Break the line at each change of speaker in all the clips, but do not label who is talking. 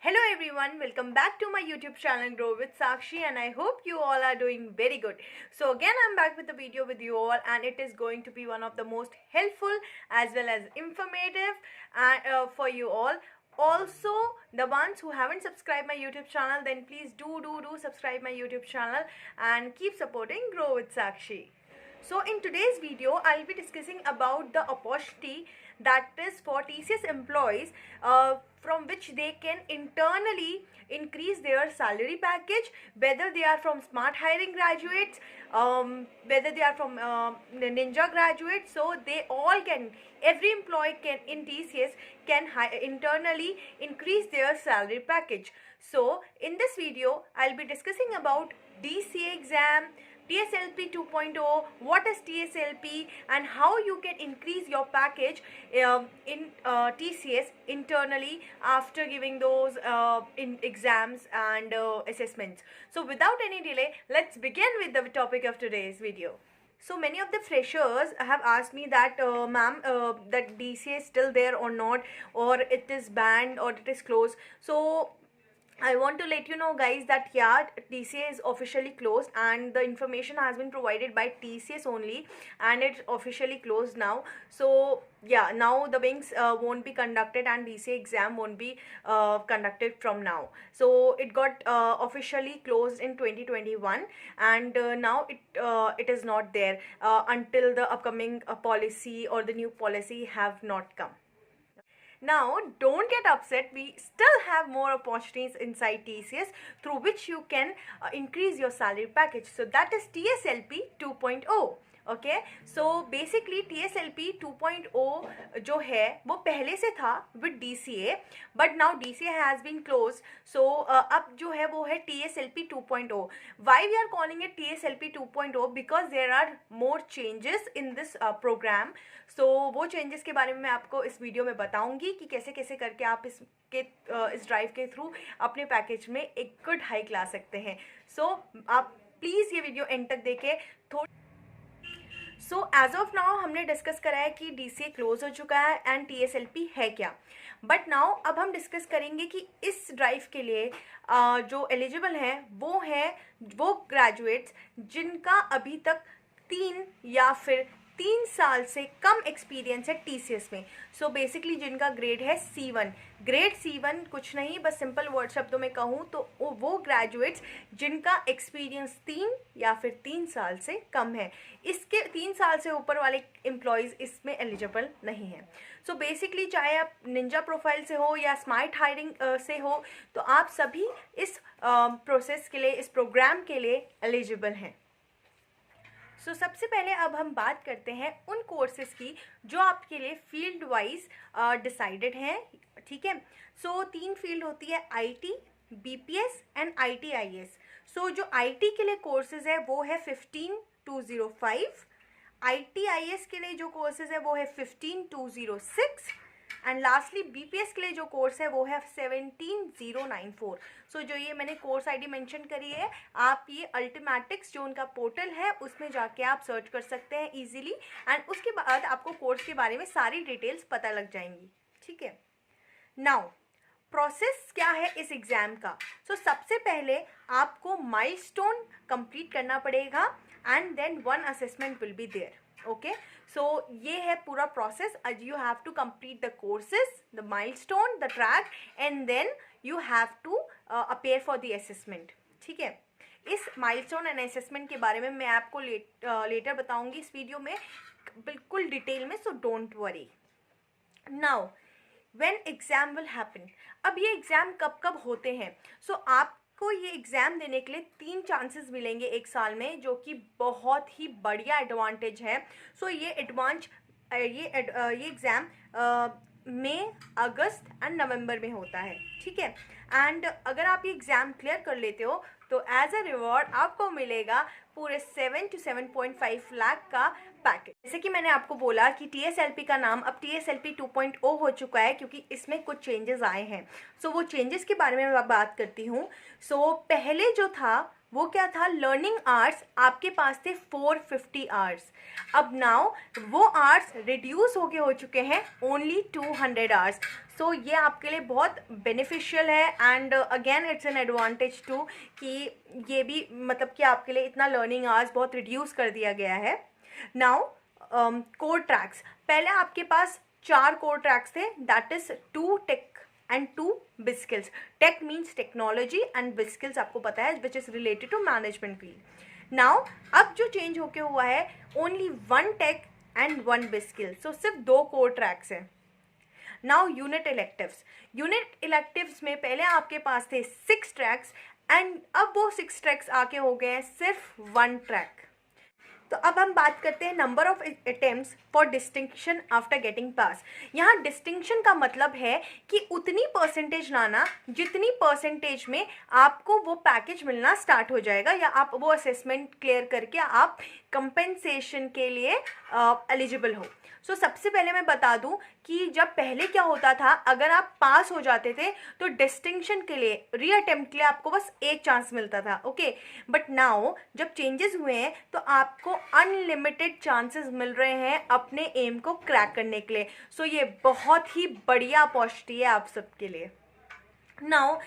Hello everyone, welcome back to my YouTube channel Grow with Sakshi, and I hope you all are doing very good. So again I'm back with a video with you all, and it is going to be one of the most helpful as well as informative for you all. Also, the ones who haven't subscribed my YouTube channel, then please do subscribe my YouTube channel and keep supporting Grow with Sakshi. So in today's video, I'll be discussing about the opportunity that is for TCS employees from which they can internally increase their salary package, whether they are from smart hiring graduates, whether they are from Ninja graduates. So they all can, every employee can in TCS can internally increase their salary package. So in this video, I'll be discussing about DCA exam, TSLP 2.0, what is TSLP, and how you can increase your package in TCS internally after giving those in exams and assessments. So without any delay, let's begin with the topic of today's video. So many of the freshers have asked me that ma'am, that DCA is still there or not, or it is banned or it is closed. So I want to let you know guys that yeah, TCA is officially closed and the information has been provided by TCS only, and it's officially closed now. So yeah, now the wings won't be conducted and DCA exam won't be conducted from now. So it got officially closed in 2021, and now it is not there until the upcoming policy or the new policy have not come. Now, don't get upset. We still have more opportunities inside TCS through which you can increase your salary package. So that is TSLP 2.0. Okay, so basically TSLP 2.0 जो है वो पहले से था with DCA, but now DCA has been close. So अब जो है वो है TSLP 2.0. Why we are calling it TSLP 2.0? Because there are more changes in this programme. So वो चेंजेस के बारे में मैं आपको इस वीडियो में बताऊंगी कि कैसे कैसे करके आप इस ड्राइव के थ्रू अपने पैकेज में एक गुड हाइक ला सकते हैं. सो आप प्लीज़ ये वीडियो एंड तक देखें. सो एज ऑफ नाउ हमने डिस्कस करा है कि DCA क्लोज हो चुका है एंड TSLP है क्या. बट नाउ अब हम डिस्कस करेंगे कि इस ड्राइव के लिए जो एलिजिबल हैं वो ग्रेजुएट्स जिनका अभी तक 3 या फिर 3 साल से कम एक्सपीरियंस है TCS में. सो बेसिकली जिनका ग्रेड है C1. ग्रेड C1 कुछ नहीं, बस सिंपल वर्ड शब्दों में कहूँ तो वो ग्रेजुएट्स जिनका एक्सपीरियंस 3 या फिर 3 साल से कम है. इसके 3 साल से ऊपर वाले एम्प्लॉयज़ इसमें एलिजिबल नहीं हैं. सो बेसिकली चाहे आप निंजा प्रोफाइल से हो या स्मार्ट हायरिंग से हो, तो आप सभी इस प्रोसेस के लिए, इस प्रोग्राम के लिए एलिजिबल हैं. सो सबसे पहले अब हम बात करते हैं उन कोर्सेज़ की जो आपके लिए फील्ड वाइज डिसाइडेड हैं. ठीक है, सो 3 फील्ड होती है, IT, BPS एंड ITIS. सो जो IT के लिए कोर्सेज़ है वो है 15205. ITIS के लिए जो कोर्सेज़ है वो है 15206. एंड लास्टली BPS के लिए जो कोर्स है वो है 17094. सो जो ये मैंने कोर्स ID मेंशन करी है, आप ये अल्टीमेटिक्स जो उनका पोर्टल है उसमें जाके आप सर्च कर सकते हैं इजीली, एंड उसके बाद आपको कोर्स के बारे में सारी डिटेल्स पता लग जाएंगी. ठीक है, नाउ प्रोसेस क्या है इस एग्ज़ाम का. सो सबसे पहले आपको माइलस्टोन कंप्लीट करना पड़ेगा and then 1 assessment will be there. Okay, so ये है पूरा प्रोसेस. You have to complete the courses, the milestone, the track, and then you have to appear for the assessment. ठीक है, इस माइलस्टोन एंड असेसमेंट के बारे में मैं आपको लेटर बताऊंगी इस वीडियो में बिल्कुल डिटेल में. So don't worry. Now when exam will happen, अब ये एग्ज़ाम कब कब होते हैं. सो आपको ये एग्ज़ाम देने के लिए 3 चांसेस मिलेंगे एक साल में, जो कि बहुत ही बढ़िया एडवांटेज है. सो ये एग्ज़ाम मई, अगस्त एंड नवंबर में होता है. ठीक है, एंड अगर आप ये एग्ज़ाम क्लियर कर लेते हो तो एज अ रिवॉर्ड आपको मिलेगा पूरे 7 to 7.5 लाख का पैकेज. जैसे कि मैंने आपको बोला कि TSLP का नाम अब TSLP 2.0 हो चुका है क्योंकि इसमें कुछ चेंजेस आए हैं. सो वो चेंजेस के बारे में मैं बात करती हूँ. सो पहले जो था वो क्या था, लर्निंग आवर्स आपके पास थे 450 आवर्स। अब नाउ वो आवर्स रिड्यूस होके हो चुके हैं ओनली 200 आवर्स। सो ये आपके लिए बहुत बेनिफिशियल है and again it's an advantage too कि ये भी मतलब कि आपके लिए इतना लर्निंग आवर्स बहुत रिड्यूस कर दिया गया है। नाउ कोर ट्रैक्स, पहले आपके पास 4 कोर ट्रैक्स थे, that is 2 tech and 2 bizskills. Tech means technology and bizskills आपको पता है which is related to management field. Now अब जो चेंज होके हुआ है, only 1 tech and 1 bizskill, so सिर्फ 2 कोर ट्रैक्स हैं। नाउ यूनिट इलेक्टिव्स में पहले आपके पास थे 6 ट्रैक्स एंड अब वो 6 ट्रैक्स आके हो गए हैं सिर्फ 1 ट्रैक। तो अब हम बात करते हैं number of attempts for distinction after getting pass. यहाँ डिस्टिंक्शन का मतलब है कि उतनी परसेंटेज लाना जितनी परसेंटेज में आपको वो पैकेज मिलना स्टार्ट हो जाएगा, या आप वो असेसमेंट क्लियर करके आप कंपेंसेशन के लिए एलिजिबल हो। सो सबसे पहले मैं बता दूं कि जब पहले क्या होता था, अगर आप पास हो जाते थे तो डिस्टिंक्शन के लिए रीअटेम्प्ट के लिए आपको बस एक चांस मिलता था, ओके। बट नाउ जब चेंजेस हुए हैं तो आपको अनलिमिटेड चांसेस मिल रहे हैं अपने एम को क्रैक करने के लिए। सो ये बहुत ही बढ़िया अपॉर्चुनिटी है आप सबके लिए। नाउ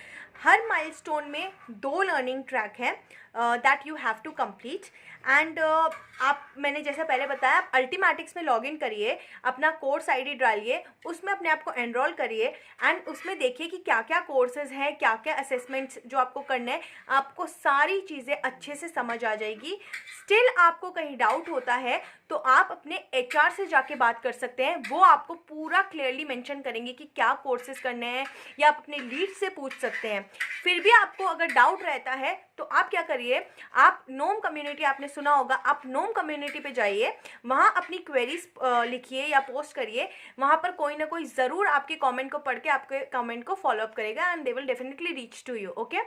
हर माइलस्टोन में 2 लर्निंग ट्रैक हैं that you have to complete and आप, मैंने जैसा पहले बताया, आप अल्टीमेटिक्स में लॉगिन करिए, अपना कोर्स आईडी डालिए, उसमें अपने आप को एनरोल करिए एंड उसमें देखिए कि क्या क्या कोर्सेज हैं, क्या क्या असेसमेंट्स जो आपको करने हैं, आपको सारी चीज़ें अच्छे से समझ आ जाएगी। स्टिल आपको कहीं डाउट होता है तो आप अपने HR से जाके बात कर सकते हैं, वो आपको पूरा क्लियरली मेंशन करेंगे कि क्या कोर्सेज करने हैं, या आप अपने लीड से पूछ सकते हैं। फिर भी आपको अगर डाउट रहता है तो आप क्या करिए, आप नोम कम्युनिटी, आपने सुना होगा, आप नोम कम्युनिटी पे जाइए, वहाँ अपनी क्वेरीज लिखिए या पोस्ट करिए, वहाँ पर कोई ना कोई ज़रूर आपके कमेंट को पढ़ के आपके कमेंट को फॉलोअप करेगा and they will definitely reach to you, okay.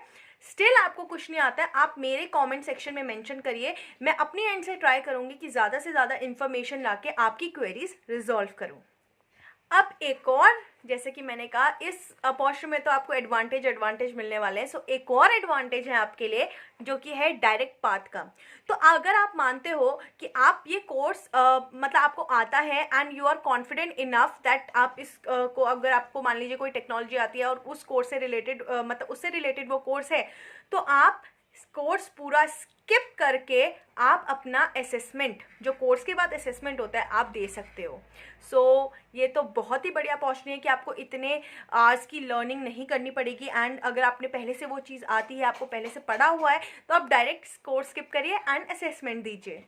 Still आपको कुछ नहीं आता है, आप मेरे कमेंट सेक्शन में मेंशन करिए, मैं अपनी एंड से ट्राई करूँगी कि ज़्यादा से ज़्यादा इन्फॉर्मेशन लाके आपकी क्वेरीज रिजॉल्व करूँ। अब एक और, जैसे कि मैंने कहा, इस अपॉर्चुनिटी में तो आपको एडवांटेज मिलने वाले हैं। सो एक और एडवांटेज है आपके लिए जो कि है डायरेक्ट पाथ का। तो अगर आप मानते हो कि आप ये कोर्स मतलब आपको आता है and you are confident enough that आप इस को, अगर आपको मान लीजिए कोई टेक्नोलॉजी आती है और उस कोर्स से रिलेटेड मतलब उससे रिलेटेड वो कोर्स है, तो आप कोर्स पूरा स्किप करके आप अपना असेसमेंट, जो कोर्स के बाद असेसमेंट होता है, आप दे सकते हो। सो ये तो बहुत ही बढ़िया अपॉर्चुनिटी है कि आपको इतने आवर्स की लर्निंग नहीं करनी पड़ेगी एंड अगर आपने पहले से वो चीज़ आती है, आपको पहले से पढ़ा हुआ है, तो आप डायरेक्ट कोर्स स्किप करिए एंड असेसमेंट दीजिए।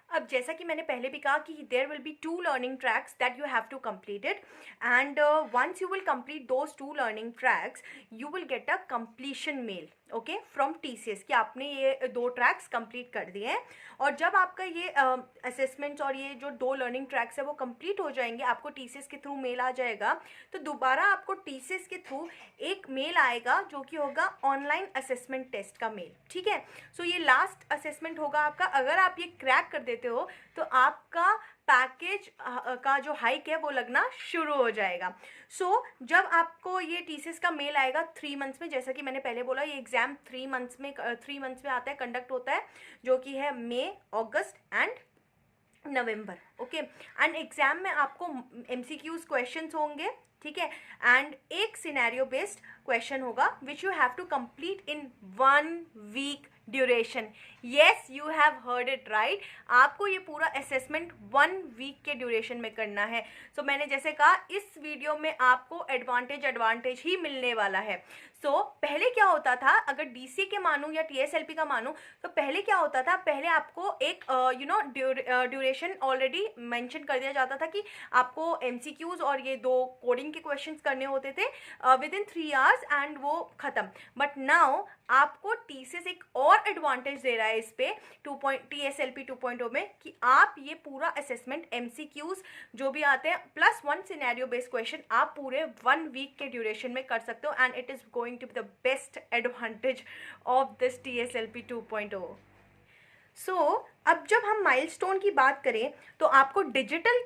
अब जैसा कि मैंने पहले भी कहा कि there will be 2 learning tracks that you have to complete it and once you will complete those 2 learning tracks you will get a completion mail, okay, from TCS कि आपने ये 2 ट्रैक्स कंप्लीट कर दिए हैं। और जब आपका ये असेसमेंट्स और ये जो 2 लर्निंग ट्रैक्स है वो कंप्लीट हो जाएंगे, आपको TCS के थ्रू मेल आ जाएगा, तो दोबारा आपको TCS के थ्रू एक मेल आएगा जो कि होगा ऑनलाइन असेसमेंट टेस्ट का मेल, ठीक है। सो ये लास्ट असेसमेंट होगा आपका, अगर आप ये क्रैक कर देते हो तो आपका पैकेज का जो हाइक है वो लगना शुरू हो जाएगा। सो जब आपको ये TCS का मेल आएगा 3 मंथ्स में, जैसा कि मैंने पहले बोला, ये एग्ज़ाम 3 मंथ्स में आता है, कंडक्ट होता है, जो कि है May, August and November, okay. And exam में आपको MCQs क्वेश्चंस होंगे, ठीक है, एंड एक सिनेरियो बेस्ड क्वेश्चन होगा which you have to complete in 1 week duration. Yes, you have heard it right, आपको ये पूरा असेसमेंट 1 वीक के ड्यूरेशन में करना है। सो मैंने जैसे कहा, इस वीडियो में आपको एडवांटेज ही मिलने वाला है। सो पहले क्या होता था, अगर DCA के मानूं या TSLP का मानूं, तो पहले क्या होता था, पहले आपको एक ड्यूरेशन ऑलरेडी मेंशन कर दिया जाता था कि आपको MCQs और ये 2 कोडिंग के क्वेश्चंस करने होते थे विद इन 3 आवर्स एंड वो खत्म। बट नाउ आपको TCS एक और एडवांटेज दे रहा है इस पे TSLP 2.0 में, कि आप ये पूरा असेसमेंट MCQs जो भी आते हैं प्लस 1 सिनेरियो बेस्ड क्वेश्चन आप पूरे 1 वीक के ड्यूरेशन में कर सकते हो and it is going to be the best advantage of this TSLP 2.0। So अब जब हम माइलस्टोन की बात करें तो आपको डिजिटल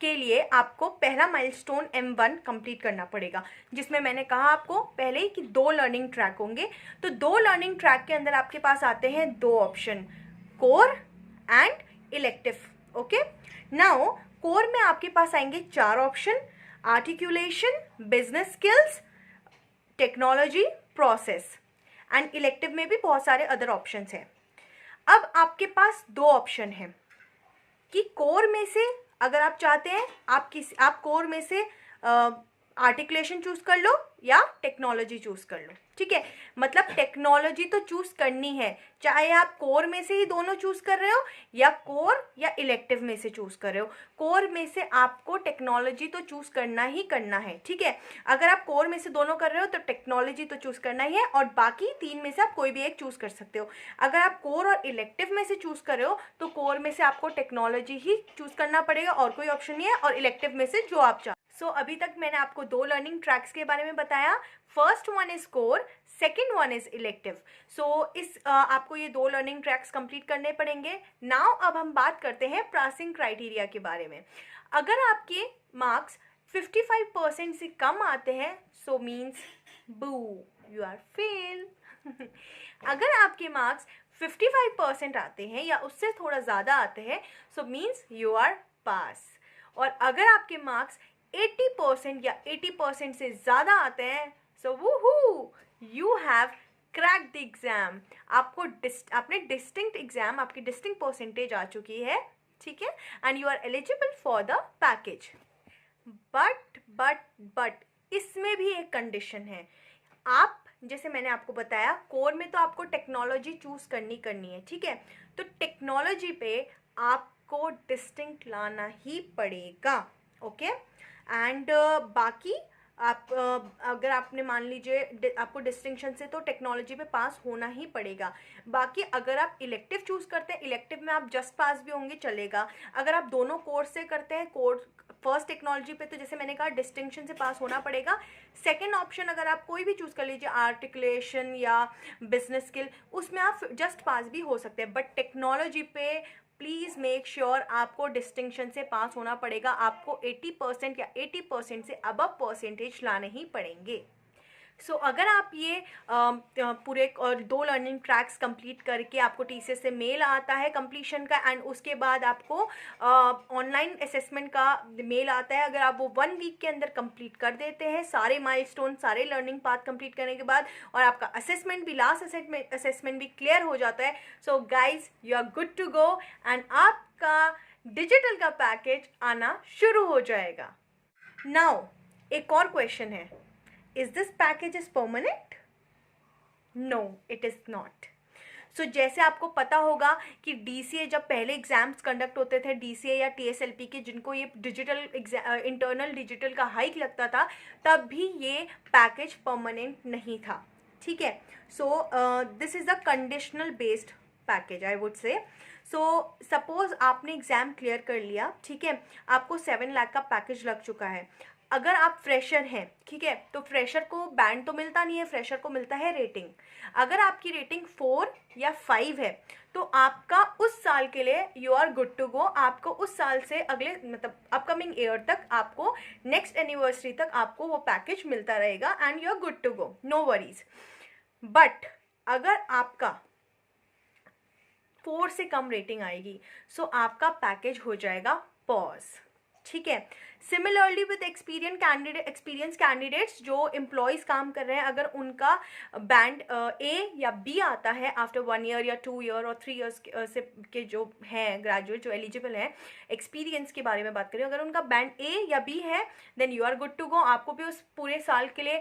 के लिए आपको पहला माइलस्टोन M1 कंप्लीट करना पड़ेगा, जिसमें मैंने कहा आपको पहले ही कि 2 लर्निंग ट्रैक होंगे। तो 2 लर्निंग ट्रैक के अंदर आपके पास आते हैं 2 option, core and elective. Okay, now core में आपके पास आएंगे 4 option, articulation, business skills, technology, process, and elective में भी बहुत सारे अदर ऑप्शंस हैं। अब आपके पास 2 ऑप्शन हैं कि कोर में से अगर आप चाहते हैं आप कोर में से आर्टिकुलेशन चूज कर लो या टेक्नोलॉजी चूज कर लो। ठीक है, मतलब टेक्नोलॉजी तो चूज करनी है, चाहे आप कोर में से ही दोनों चूज कर रहे हो या कोर या इलेक्टिव में से चूज कर रहे हो। कोर में से आपको टेक्नोलॉजी तो चूज करना ही करना है। ठीक है, अगर आप कोर में से दोनों कर रहे हो तो टेक्नोलॉजी तो चूज करना ही है, और बाकी 3 में से आप कोई भी एक चूज कर सकते हो। अगर आप कोर और इलेक्टिव में से चूज कर रहे हो तो कोर में से आपको टेक्नोलॉजी ही चूज करना पड़ेगा और कोई ऑप्शन नहीं है, और इलेक्टिव में से जो आप चाहो। सो अभी तक मैंने आपको 2 लर्निंग ट्रैक्स के बारे में बताया। First one is core, second one is elective. So आपको ये 2 लर्निंग ट्रैक्स कंप्लीट करने पड़ेंगे। नाउ अब हम बात करते हैं पासिंग क्राइटेरिया के बारे में। अगर आपके मार्क्स 55% से कम आते हैं सो मीन्स बू, यू आर फेल। अगर आपके मार्क्स 55% आते हैं या उससे थोड़ा ज़्यादा आते हैं सो मीन्स यू आर पास। और अगर आपके मार्क्स 80% या 80% से ज़्यादा आते हैं so woohoo, you have crack the exam. आपने डिस्टिंक्ट एग्ज़ाम, आपकी डिस्टिंक्ट परसेंटेज आ चुकी है। ठीक है, and you are eligible for the package. But इसमें भी एक कंडीशन है। आप, जैसे मैंने आपको बताया, कोर में तो आपको टेक्नोलॉजी चूज करनी है। ठीक है, तो टेक्नोलॉजी पे आपको डिस्टिंक्ट लाना ही पड़ेगा। ओके, एंड बाकी आप अगर आपने मान लीजिए आपको डिस्टिंक्शन से, तो टेक्नोलॉजी पे पास होना ही पड़ेगा। बाकी अगर आप इलेक्टिव चूज़ करते हैं, इलेक्टिव में आप जस्ट पास भी होंगे चलेगा। अगर आप दोनों कोर्स से करते हैं, कोर्स फर्स्ट टेक्नोलॉजी पे, तो जैसे मैंने कहा डिस्टिंक्शन से पास होना पड़ेगा। सेकेंड ऑप्शन अगर आप कोई भी चूज़ कर लीजिए, आर्टिकुलेशन या बिजनेस स्किल, उसमें आप जस्ट पास भी हो सकते हैं। बट टेक्नोलॉजी पे प्लीज़ मेक श्योर आपको डिस्टिंक्शन से पास होना पड़ेगा। आपको 80% या 80% से अबव परसेंटेज लाने ही पड़ेंगे। सो अगर आप ये पूरे 2 लर्निंग ट्रैक्स कंप्लीट करके आपको टीसीएस से मेल आता है कंप्लीशन का, एंड उसके बाद आपको ऑनलाइन असेसमेंट का मेल आता है, अगर आप वो 1 वीक के अंदर कंप्लीट कर देते हैं सारे माइलस्टोन, सारे लर्निंग पाथ कंप्लीट करने के बाद, और आपका असेसमेंट भी, लास्ट असेसमेंट भी क्लियर हो जाता है, so guys you are good to go, and आपका डिजिटल का पैकेज आना शुरू हो जाएगा। नाउ एक और क्वेश्चन है, is this package is permanent? No, it is not. So जैसे आपको पता होगा कि DCA जब पहले एग्जाम्स कंडक्ट होते थे, DCA या TSLP के, जिनको ये डिजिटल इंटरनल डिजिटल का हाइक लगता था, तब भी ये पैकेज परमानेंट नहीं था। ठीक है, so this is the conditional based package I would say. So suppose आपने एग्ज़ाम क्लियर कर लिया, ठीक है, आपको 7 लाख का पैकेज लग चुका है। अगर आप फ्रेशर हैं, ठीक है, तो फ्रेशर को बैंड तो मिलता नहीं है, फ्रेशर को मिलता है रेटिंग। अगर आपकी रेटिंग 4 या 5 है तो आपका उस साल के लिए you are good to go. आपको उस साल से अगले, मतलब अपकमिंग ईयर तक, आपको नेक्स्ट एनिवर्सरी तक आपको वो पैकेज मिलता रहेगा, and you are good to go, no worries. But अगर आपका 4 से कम रेटिंग आएगी सो आपका पैकेज हो जाएगा पॉज। ठीक है, सिमिलरली विद एक्सपीरियंस कैंडिडेट्स जो एम्प्लॉयज़ काम कर रहे हैं, अगर उनका बैंड ए या बी आता है आफ्टर 1 ईयर या 2 ईयर और 3 ईयर्स से के जो हैं ग्रेजुएट, जो एलिजिबल हैं, एक्सपीरियंस के बारे में बात करें, अगर उनका बैंड ए या बी है then you are good to go. आपको भी उस पूरे साल के लिए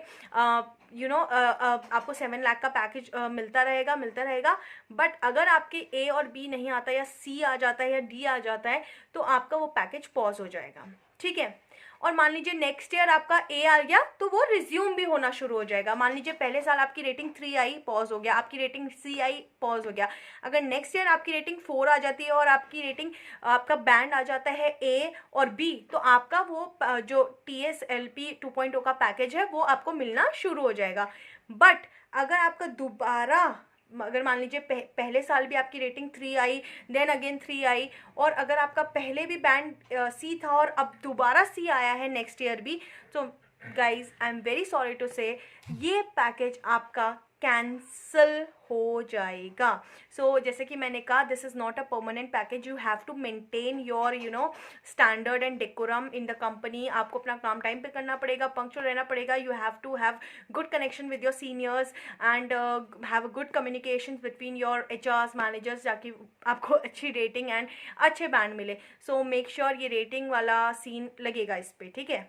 आपको 7 लाख का पैकेज मिलता रहेगा। बट अगर आपके ए और बी नहीं आता, या सी आ जाता है या डी आ जाता है, तो आपका वो पैकेज पॉज हो जाएगा। ठीक है, और मान लीजिए नेक्स्ट ईयर आपका ए आ गया तो वो रिज्यूम भी होना शुरू हो जाएगा। मान लीजिए पहले साल आपकी रेटिंग 3 आई, पॉज हो गया, आपकी रेटिंग सी आई, पॉज हो गया। अगर नेक्स्ट ईयर आपकी रेटिंग 4 आ जाती है और आपकी रेटिंग, आपका बैंड आ जाता है ए और बी, तो आपका वो जो TSLP 2.0 का पैकेज है वो आपको मिलना शुरू हो जाएगा। बट अगर आपका दोबारा अगर मान लीजिए पहले साल भी आपकी रेटिंग 3 आई, देन अगेन 3 आई, और अगर आपका पहले भी बैंड सी था और अब दोबारा सी आया है नेक्स्ट ईयर भी, तो guys I am very sorry to say ये पैकेज आपका कैंसल हो जाएगा. सो जैसे कि मैंने कहा, this is not a permanent package. You have to maintain your standard and decorum in the company. आपको अपना काम टाइम पे करना पड़ेगा, पंक्चुअल रहना पड़ेगा. You have to have good connection with your seniors and have a good communication between your HRs managers, ताकि आपको अच्छी रेटिंग एंड अच्छे बैंड मिले. सो मेक श्योर ये रेटिंग वाला सीन लगेगा इस पर, ठीक है.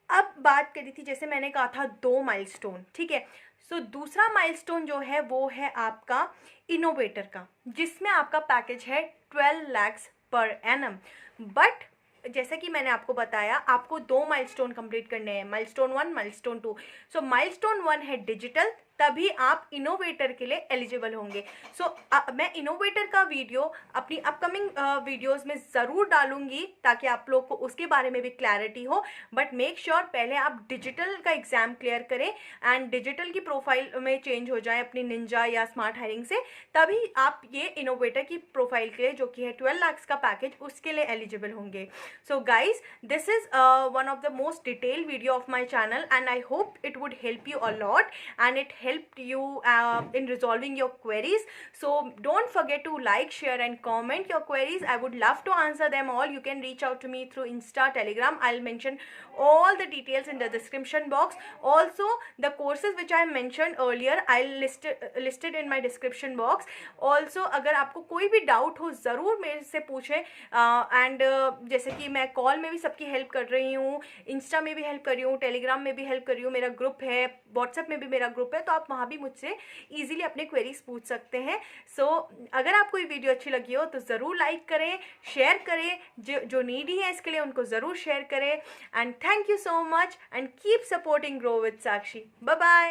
अब बात करी थी, जैसे मैंने कहा था 2 माइलस्टोन, ठीक है. सो दूसरा माइलस्टोन जो है वो है आपका इनोवेटर का, जिसमें आपका पैकेज है 12 lakhs पर एनम. बट जैसे कि मैंने आपको बताया, आपको 2 माइलस्टोन कंप्लीट करने हैं, माइलस्टोन 1, माइलस्टोन 2. सो माइलस्टोन 1 है डिजिटल, तभी आप इनोवेटर के लिए एलिजिबल होंगे. सो मैं इनोवेटर का वीडियो अपनी अपकमिंग वीडियोस में ज़रूर डालूंगी, ताकि आप लोग को उसके बारे में भी क्लैरिटी हो. बट मेक श्योर पहले आप डिजिटल का एग्ज़ाम क्लियर करें एंड डिजिटल की प्रोफाइल में चेंज हो जाए अपनी निंजा या स्मार्ट हायरिंग से, तभी आप ये इनोवेटर की प्रोफाइल के लिए, जो कि है 12 lakhs का पैकेज, उसके लिए एलिजिबल होंगे. So guys, this is one of the most detailed video of my channel and I hope it would help you a lot and it helped you in resolving your queries. So don't forget to like, share and comment your queries. I would love to answer them all. You can reach out to me through Insta, Telegram. I'll mention all the details in the description box. Also the courses which I mentioned earlier, I'll listed in my description box. Also अगर आपको कोई भी doubt हो ज़रूर मेरे से पूछें. And जैसे कि मैं कॉल में भी सबकी हेल्प कर रही हूँ, इंस्टा में भी हेल्प कर रही हूँ, टेलीग्राम में भी हेल्प कर रही हूँ, मेरा ग्रुप है, व्हाट्सएप में भी मेरा ग्रुप है, तो आप वहाँ भी मुझसे ईजिली अपने क्वेरीज पूछ सकते हैं. सो अगर आपको ये वीडियो अच्छी लगी हो तो ज़रूर लाइक करें, शेयर करें, जो नीडी है इसके लिए उनको ज़रूर शेयर करें. And thank you so much and keep supporting grow with Sakshi. Bye bye.